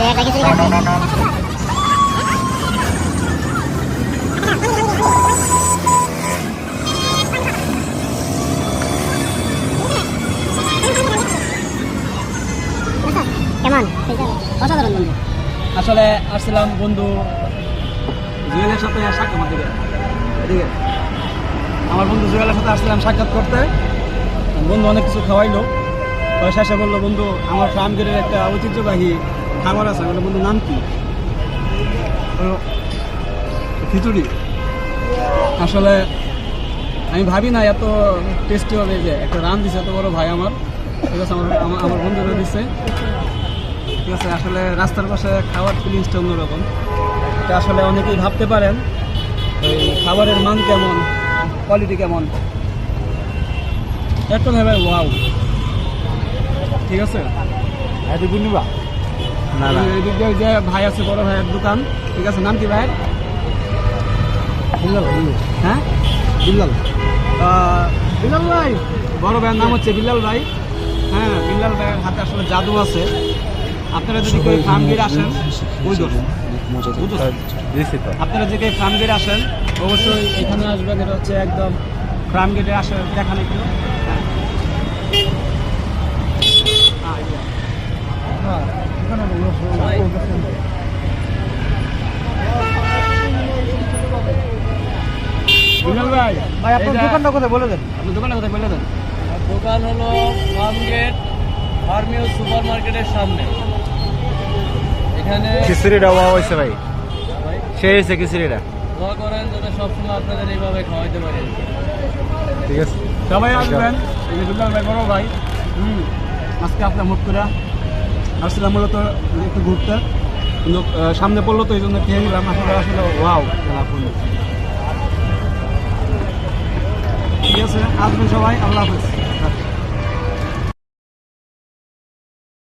একটা খিচুড়ি খাচ্ছে। কেমন অসাধারণ বন্ধু। আসলে আসছিলাম বন্ধু জুয়েলের সাথে সাক্ষাৎ দিকে এদিকে আমার বন্ধু জুয়েলের সাথে আসছিলাম সাক্ষাৎ করতে। বন্ধু অনেক কিছু খাওয়াইলো, শেষে বললো বন্ধু আমার ফার্ম গেটের একটা ঐতিহ্যবাহী খাবার আছে। বললো বন্ধু নাম কি? খিচুড়ি। আসলে আমি ভাবি না এত টেস্টি হবে, যে একটা রান দিছে এত বড় ভাই আমার, ঠিক আছে, আমার বন্ধুরা দিচ্ছে, ঠিক আছে। আসলে রাস্তার পাশে খাওয়ার ফিলিংসটা অন্যরকম। এটা আসলে অনেকেই ভাবতে পারেন এই খাবারের মান কেমন, কোয়ালিটি কেমন, একটা ভেবে ওয়াও, ঠিক আছে। না না এদিক দিয়ে যে ভাই আছে বড় ভাইয়ের দোকান, ঠিক আছে, নাম কি ভাই? বিল্লাল হ্যাঁ বিল্লাল বিল্লাল ভাই, বড় ভাইয়ের নাম হচ্ছে বিল্লাল ভাই। হ্যাঁ, বিল্লাল ভাইয়ের হাতে আসলে জাদু আছে। আপনারা যদি কেউ ফার্ম গেটে আসেন, আপনারা যদি কেউ ফার্ম গেটে আসেন অবশ্যই এখানে আসবেন। এটা হচ্ছে একদম ফার্ম গেটে আসে দেখান একটু। বিল্লাল ভাই, ভাই আপনার দোকানটা কোথায় বলে দেন? আপনার দোকানটা কোথায় বলে দেন? দোকান হলো ফার্ম গেট ফার্মিও সুপার মার্কেটের সামনে। এখানে খিচুড়িটা ওয়াও হয়েছে ভাই, ভাই সেই হয়েছে খিচুড়িটা। দোয়া করেন যাতে সবসময় আপনাদের এইভাবে খাওয়াইতে পারি। ঠিক আছে, সবাই আসবেন। এই যে বিল্লাল ভাই বড় ভাই। আজকে আপনার মুখ করে আসছিলাম মূলত একটু ঘুরতে, কিন্তু সামনে পড়লো তো এই জন্য খেয়ে নিলাম। আসলে আসলে ওয়াও, ঠিক আছে, আসবেন সবাই। আল্লাহ হাফেজ।